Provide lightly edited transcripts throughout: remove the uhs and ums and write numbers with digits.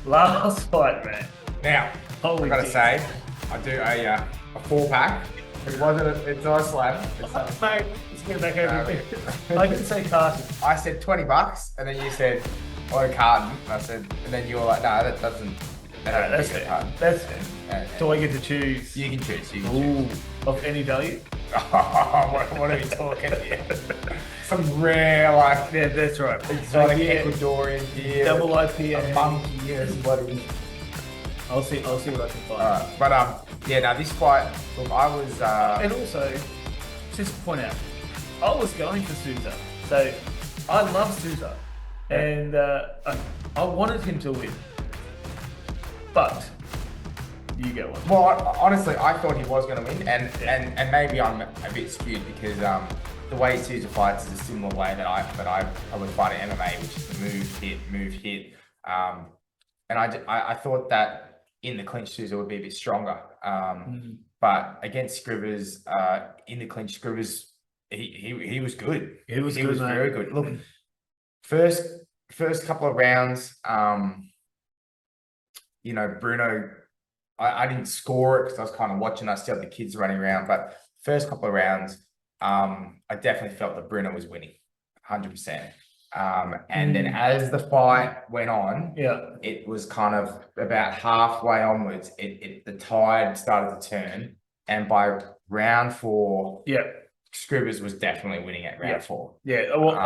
Last fight, man. Now, Holy I gotta shit. say, I do a 4-pack. It wasn't. It's not a slab. Mate, let's get back over Uh, here. I didn't say carton. I said $20, and then you said, "Oh, a carton." And I said, and then you were like, "No, that doesn't." That's a it. carton. That's it. Yeah, Do I get to choose? You can choose. You can Ooh, choose. of any value? what are we talking here? Some rare, like, Yeah, that's right. exotic Yeah, Ecuadorian beer. double IPA. A monkey or somebody. I'll see what I can find. But yeah, now this fight, look, I was And also, just to point out, I was going for Souza. So I love Souza. And I wanted him to win. But you go on. well, honestly, I thought he was going to win, and maybe I'm a bit skewed because the way Souza fights is a similar way that I would fight in MMA, which is the move hit. And I thought that in the clinch Souza would be a bit stronger. But against Skrivers, in the clinch, Skrivers he was good. He was very good. Look, first couple of rounds, Bruno, I didn't score it because I was kind of watching. I still had the kids running around, but first couple of rounds, I definitely felt that Bruno was winning, 100%. And then as the fight went on, it was kind of about halfway onwards. The tide started to turn, and by round 4, Skrivers was definitely winning at round 4. Yeah, well,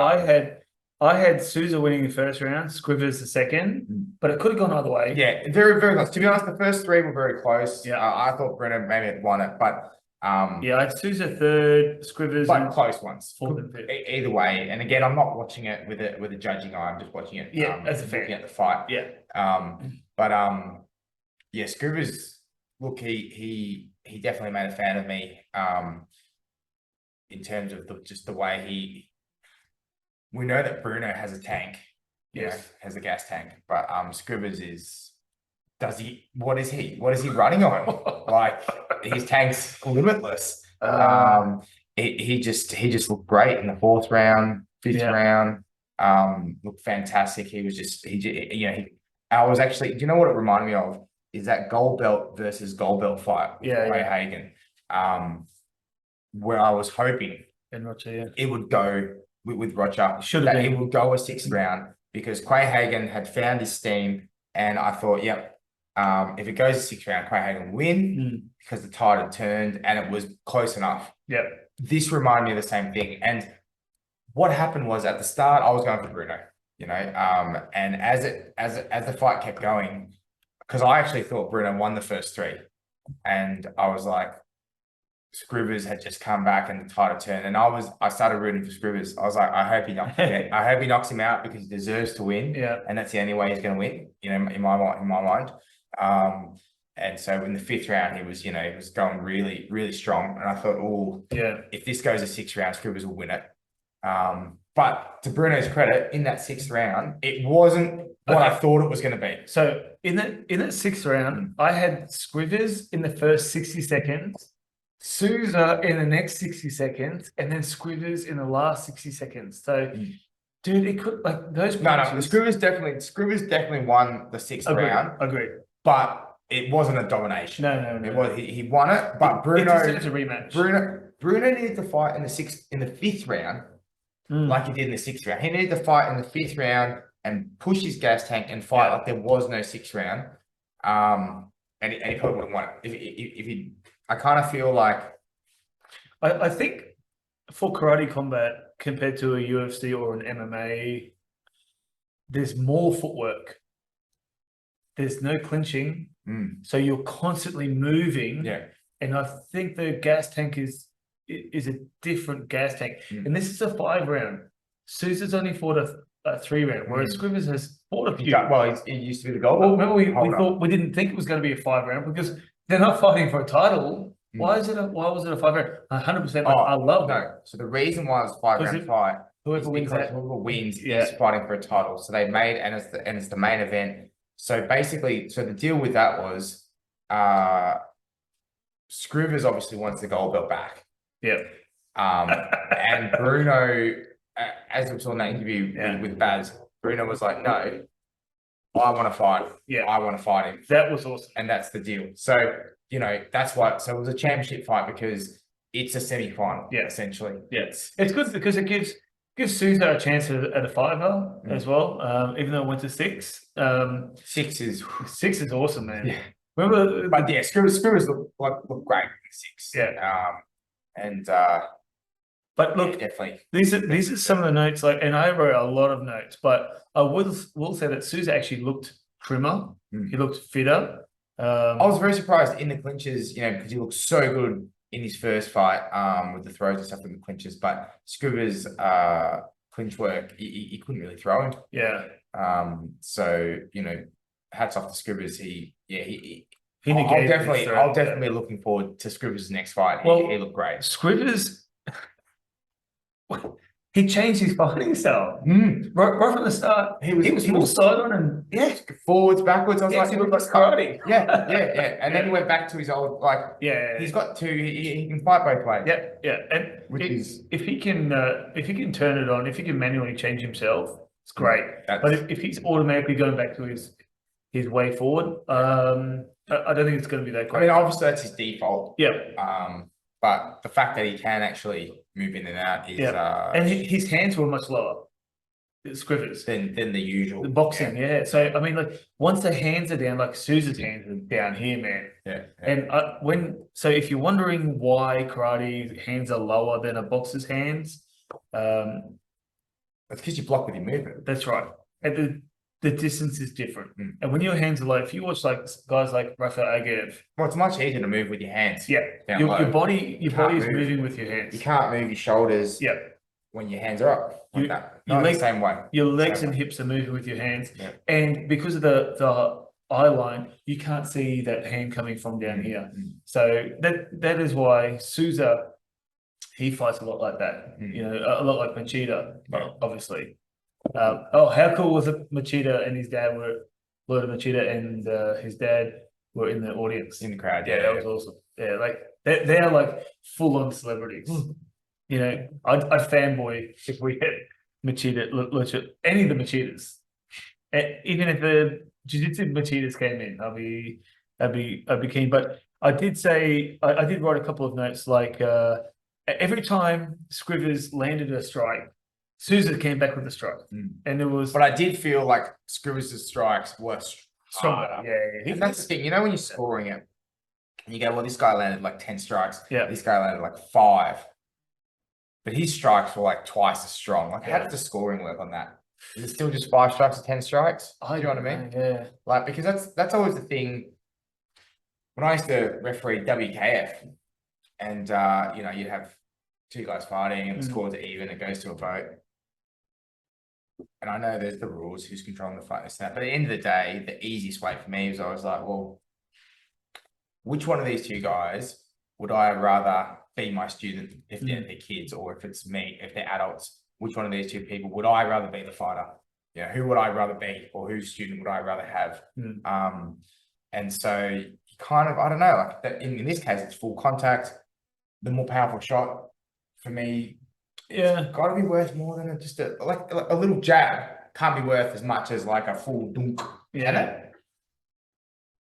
I had Souza winning the first round, Skrivers the second, but it could have gone either way. Yeah, very, very close. To be honest, the first 3 were very close. Yeah. I thought Bruno maybe had won it, but yeah, I had Souza third, Skrivers but close ones. fourth and fifth. Either way, and again, I'm not watching it with a judging eye. I'm just watching it. As a fan. Looking at the fight. Yeah. But yeah, Skrivers. Look, he definitely made a fan of me. In terms of just the way we know that Bruno has a tank. Yes. Has a gas tank, but Skrivers what is he running on? Like, his tank's limitless. He just looked great in the 4th round, 5th round. Looked fantastic. He was just I was actually, do you know what it reminded me of? Is that gold belt versus gold belt fight with Ray Hagen, where I was hoping it would go with Roger. It would go a 6th round because Quay Hagen had found his steam, and I thought, if it goes a 6th round, Quay Hagen will win because the tide had turned and it was close enough. This reminded me of the same thing. And what happened was, at the start, I was going for Bruno, and as the fight kept going, because I actually thought Bruno won the first 3, and I was like, Skrivers had just come back and the tide had turned, and I started rooting for Skrivers. I was like, I hope he knocks him out because he deserves to win. And that's the only way he's going to win, in my mind. And so in the 5th round, he was going really, really strong, and I thought, if this goes a 6th round, Skrivers will win it. But to Bruno's credit, in that 6th round, it wasn't what I thought it was going to be. So in that 6th round, I had Skrivers in the first 60 seconds, Souza in the next 60 seconds, and then Skrivers in the last 60 seconds. So, dude, it could, like, those punches... Skrivers definitely won the 6th round. Agreed. But it wasn't a domination. No. It was, he won it, but Bruno... It's a rematch. Bruno needed to fight in the 5th round, like he did in the 6th round. He needed to fight in the 5th round and push his gas tank and fight like there was no 6th round. And he probably would have won it. If he... I kind of feel like... I think for karate combat, compared to a UFC or an MMA, there's more footwork. There's no clinching. So you're constantly moving. And I think the gas tank is a different gas tank. And this is a 5 round. Souza's only fought a 3 round, whereas Skrivers has fought a few. Well, he used to be the gold. Well, remember we didn't think it was going to be a 5 round because they're not fighting for a title. Why was it a 5 round? 100%. I love that. So the reason why it's a 5 round fight, whoever wins is fighting for a title. So they made, and it's the main event. So basically, the deal with that was, Skrivers obviously wants the gold belt back. And Bruno, as we saw in that interview with Baz, Bruno was like, no, I want to fight. Yeah. I want to fight him. That was awesome. And that's the deal. So, that's why. So it was a championship fight because it's a semi-final, essentially. Yeah. It's good because it gives Souza a chance at a fiver as well. Even though it went to 6. 6 is 6 is awesome, man. Yeah. Remember, but yeah, Skrivers look great in 6. Yeah. But look, definitely these are some of the notes. And I wrote a lot of notes, but I will say that Souza actually looked trimmer. He looked fitter. I was very surprised in the clinches, because he looked so good in his first fight, with the throws and stuff in the clinches. But Skrivers' clinch work, he couldn't really throw him. Yeah. So hats off to Skrivers. I'll definitely be looking forward to Skrivers' next fight. He looked great. Skrivers, he changed his fighting style. Right from the start. He was more side on and forwards, backwards. I was like, he looked like karate. Yeah. And then he went back to his old he's got two. He can fight both ways. Yeah. And if he can turn it on, if he can manually change himself, it's great. But if he's automatically going back to his way forward, I don't think it's going to be that great. I mean, obviously that's his default. Yeah. But the fact that he can actually move in and out is and his hands were much lower, Skrivers, than the usual. The boxing, So I mean, once the hands are down, like Souza's hands are down here, man. Yeah. And if you're wondering why karate hands are lower than a boxer's hands, it's because you block with your movement. That's right. And the distance is different. And when your hands are low, if you watch guys like Rafael Agev, well, it's much easier to move with your hands. Yeah. Your body is moving with your hands. You can't move your shoulders. Yeah. When your hands are up like that. Not the same way. Your legs and hips are moving with your hands. Yeah. And because of the eye line, you can't see that hand coming from down here. So that is why Souza, he fights a lot like that. A lot like Machida, obviously. How cool was it? Machida and his dad Lord Machida and his dad were in the audience. In the crowd, that was awesome. Yeah, they are like full-on celebrities. I'd fanboy if we had Machida, any of the Machidas. Even if the Jiu-Jitsu Machidas came in, I'd be keen. But I did say I did write a couple of notes every time Skrivers landed a strike, Souza came back with a strike, and it was. But I did feel like Skrivers' strikes were stronger. Yeah. And that's the thing, when you're scoring it, and you go, well, this guy landed like 10 strikes. Yeah. This guy landed like 5, but his strikes were like twice as strong. How does the scoring work on that? Is it still just 5 strikes or 10 strikes? Do you know what I mean? Yeah. Because that's always the thing. When I used to referee WKF, and you'd have 2 guys fighting, and the scores are even. It goes to a vote. And I know there's the rules, who's controlling the fight, this and that. But at the end of the day, the easiest way for me was I was like, well, which one of these 2 guys would I rather be my student if they're kids, or if it's me, if they're adults? Which one of these 2 people would I rather be the fighter? Who would I rather be, or whose student would I rather have? And so you kind of, I don't know, in this case, it's full contact. The more powerful shot for me, got to be worth more than just a little jab. Can't be worth as much as like a full dunk.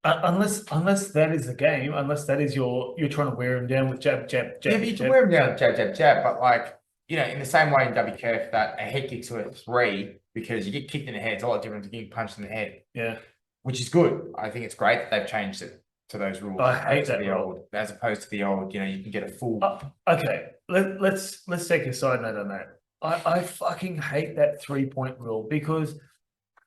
Unless that is the game, unless that is you're trying to wear him down with jab. Yeah, but you can wear him down with jab. But in the same way in WKF that a head kick's worth 3 because you get kicked in the head. It's a lot different to getting punched in the head. Yeah, which is good. I think it's great that they've changed it to those rules. I hate that as opposed to the old. You can get a full. Okay, let's take a side note on that. I fucking hate that 3-point rule because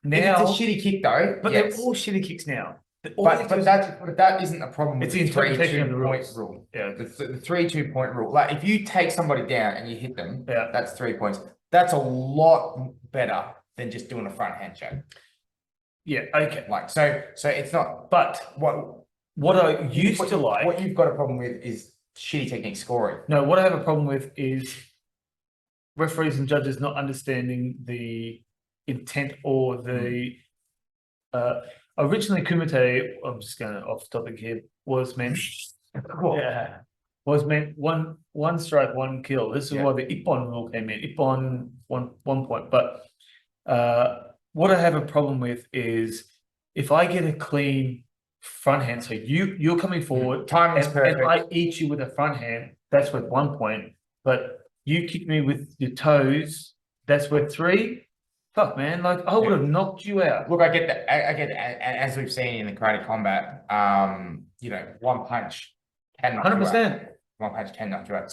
now it's a shitty kick though. But they're all shitty kicks now. But that isn't a problem with the interpretation of the point rule. Yeah, the 3 2-point rule. Like if you take somebody down and you hit them, that's 3 points. That's a lot better than just doing a front hand shake. Yeah. Okay. So it's not. But what I used to like. What you've got a problem with is shitty technique scoring. No, what I have a problem with is referees and judges not understanding the intent or the. Originally, Kumite, I'm just going off topic here, was meant one strike, 1 kill. This is why the Ippon rule came in. Ippon, one point. But what I have a problem with is if I get a clean front hand, so you're coming forward, Timing's and perfect. I eat you with a front hand, that's worth 1 point. But you kick me with your toes, that's worth 3. Fuck, man, like I would have knocked you out. Look, I get that. I get that. And as we've seen in the karate combat, you know, one punch can knock you out. 100%. One punch can knock you out.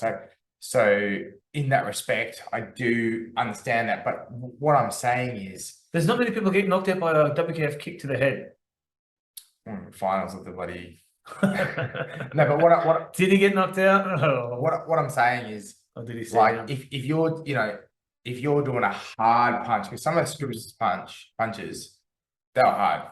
So in that respect, I do understand that. But what I'm saying is, There's not many people get knocked out by a WKF kick to the head. Finals of the bloody. No, but what Did he get knocked out? Oh. what I'm saying is, Or did he say like, if you're, you know, if you're doing a hard punch, because some of the Skrivers punches, they were hard.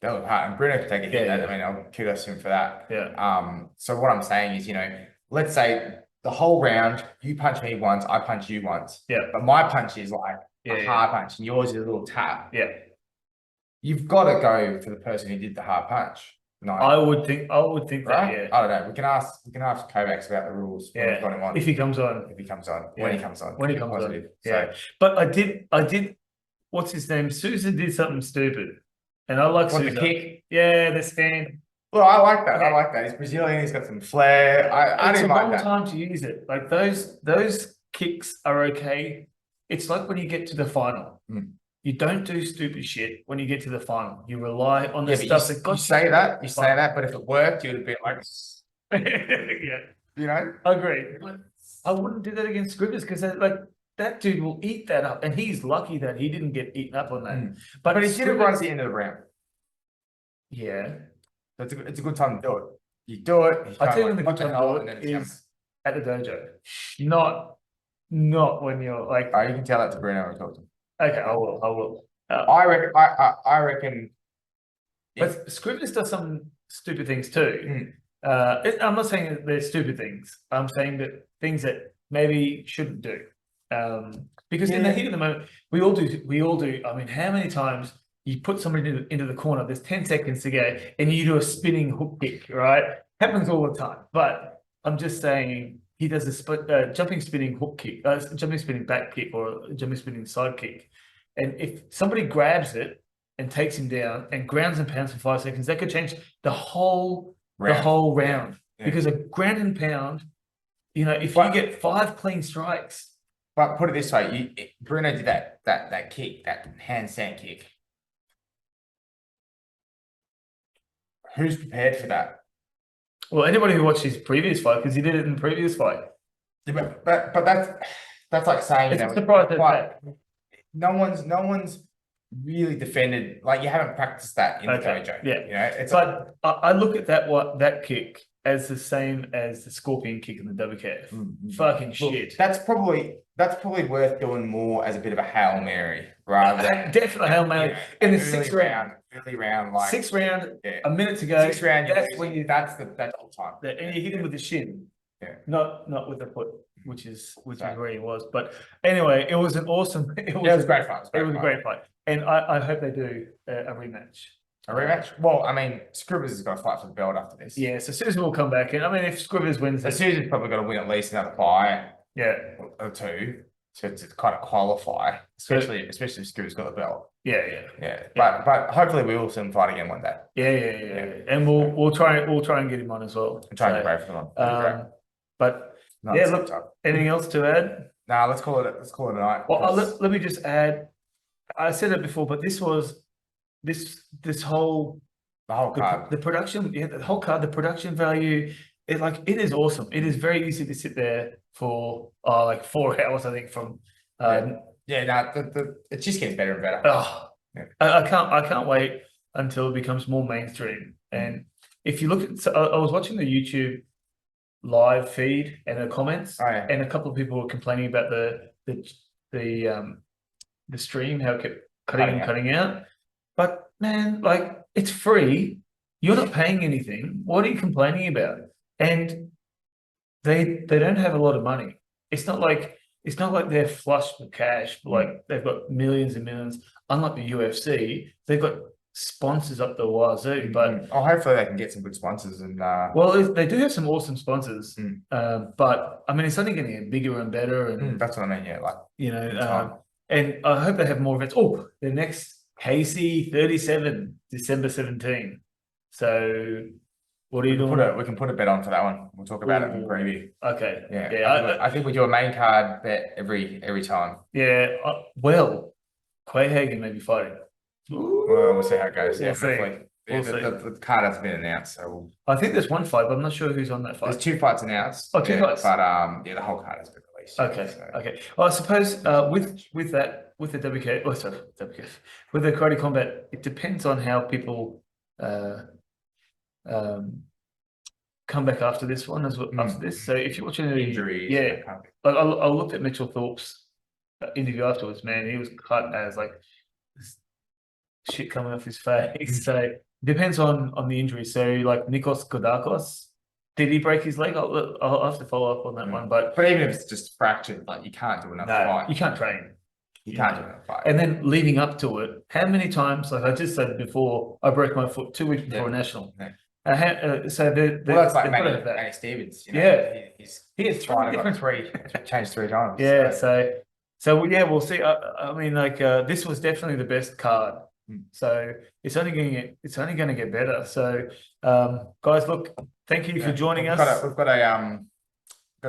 They were hard. And Bruno could take a hit. Yeah, I mean, I'll kudos to him for that. Yeah. So what I'm saying is, you know, let's say the whole round, you punch me once, I punch you once. Yeah. But my punch is like a Yeah. hard punch, and yours is a little tap. Yeah. You've got to go for the person who did the hard punch. No. I would think Right? that, yeah. I don't know. We can ask Kovacs about the rules. when we've Yeah. got him on. If he comes on. If he comes on. Yeah. When he comes on. When he comes on. Positive. Yeah. But I did, what's his name? Souza did something stupid. And I like So, what, Souza. the kick? Yeah, the stand. Well, I like that. Okay. I like that. He's Brazilian. He's got some flair. I It's didn't a like long that. time to use it. Like those kicks are okay. It's like when you get to the final. Mm. You don't do stupid shit when you get to the final. You rely on the Yeah, but stuff that you got say that. You say that. But if it worked, you'd have been like, Yeah, you know. I agree. I wouldn't do that against Skrivers because like that dude will eat that up, and he's lucky that he didn't get eaten up on that. Mm. But he did it right at the end of the round. Yeah, That's it's a good time to do it. You do it. I tell you when the good time to do it is at the dojo, not when you're like. Oh, you can tell that to Bruno and talk to him. Okay, I will. I reckon. I reckon. But Skrivers does some stupid things too. I'm not saying that they're stupid things. I'm saying that things that maybe shouldn't do. Because in the heat of the moment, we all do. I mean, how many times you put somebody into the corner, there's 10 seconds to go, and you do a spinning hook kick, right? Happens all the time. But I'm just saying he does a jumping spinning hook kick, jumping spinning back kick, or jumping spinning side kick. And if somebody grabs it and takes him down and grounds and pounds for 5 seconds, that could change the whole round. Yeah. Because a ground and pound, you know, if you get 5 clean strikes. But put it this way, Bruno did that kick, that handstand kick. Who's prepared for that? Well, anybody who watched his previous fight, because he did it in the previous fight. Yeah, but that's like saying, It's you know, a surprise that like, no one's really defended, like, you haven't practiced that in the dojo. Yeah. You know, it's But I look at that kick as the same as the scorpion kick in the WKF. Fucking shit. That's probably worth doing more as a bit of a Hail Mary rather than Definitely Hail Mary in the sixth round. Early round, like 6th round, yeah. a minute to go. 6th round, That's when you that's the whole time. and you hit him with the shin. Yeah. Not with the foot, which is where he was. But anyway, it was an awesome. It was a great fight. It was a great fight, and I hope they do a rematch. A rematch? Well, I mean, Skrivers has got to fight for the belt after this. Yeah, so Souza will come back, and I mean, if Skrivers wins, So Souza's probably got to win at least another fight. Yeah. Or 2 to kind of qualify, especially if Skrivers got the belt. Yeah. But hopefully we will see him fight again one day. Yeah. And we'll try and get him on as well. And try and get for them. But No, yeah, look. Anything else to add? Nah, let's call it a night. Well, let me just add. I said it before, but this was this whole the whole card. The production, the whole card, the production value. It is awesome. It is very easy to sit there for like 4 hours. I think from. It just gets better and better. Oh, yeah. I can't wait until it becomes more mainstream. And if you look at, I was watching the YouTube live feed and the comments, and a couple of people were complaining about the stream, how it kept cutting out. But man, like, it's free. You're not paying anything. What are you complaining about? And they don't have a lot of money. It's not like they're flush with cash, like they've got millions and millions. Unlike the UFC, they've got sponsors up the wazoo. But hopefully they can get some good sponsors. And well, they do have some awesome sponsors. But I mean, it's only going to get bigger and better. And that's what I mean. Yeah, like, you know, and I hope they have more events. Oh, the next KC37, December 17. So what are you doing? We can put a bet on for that one. We'll talk about it in preview. Okay. Yeah. I think we do a main card bet every time. Yeah. Well, Quayhagen may be fighting. Well, we'll see how it goes. We'll Yeah, see. hopefully. We'll Yeah, see. the card hasn't been announced, so I think there's one fight, but I'm not sure who's on that fight. there's 2 fights announced. Oh, 2 fights. But yeah, the whole card has been released. Okay. So. Okay. Well, I suppose with the WK, oh sorry, WKF, with the karate combat, it depends on how people come back after this one as well. After this, so if you're watching the Injuries, yeah, like I looked at Mitchell Thorpe's interview afterwards. Man, he was cut as like shit coming off his face. So it depends on the injury. So like Nikos Kodakos, did he break his leg? I'll have to follow up on that one. But even if it's just fractured, like you can't do another fight. You can't train. You can't do another fight. And then leading up to it, how many times? Like I just said before, I broke my foot 2 weeks before a national. Yeah. So that's like Manny Stevens. You know? Yeah, he has changed 3 times. Yeah, so yeah, we'll see. I mean, like this was definitely the best card. So it's only going to get better. So guys, look, thank you for joining us. We've got a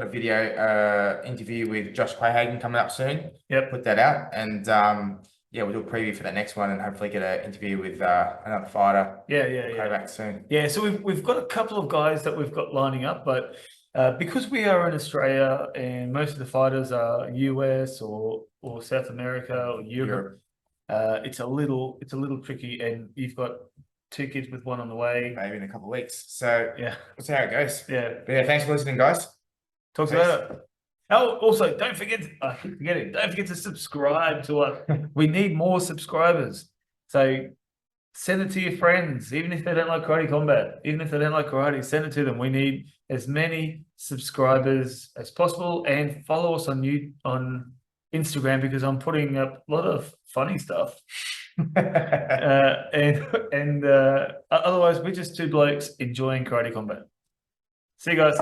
video interview with Josh Quayhagen coming up soon. Yep, put that out, and yeah, we'll do a preview for that next one, and hopefully get an interview with another fighter. Yeah. Back soon. Yeah, so we've got a couple of guys that we've got lining up, but because we are in Australia and most of the fighters are US or South America or Europe. It's a little tricky, and you've got 2 kids with 1 on the way. Maybe in a couple of weeks. So yeah, we'll see how it goes. Yeah. But yeah, thanks for listening, guys. Talk about it. Oh, also, don't forget. I keep forgetting. Don't forget to subscribe to us. We need more subscribers. So send it to your friends, even if they don't like karate combat, even if they don't like karate. Send it to them. We need as many subscribers as possible, and follow us on Instagram, because I'm putting up a lot of funny stuff. and otherwise we're just 2 blokes enjoying karate combat. See you guys.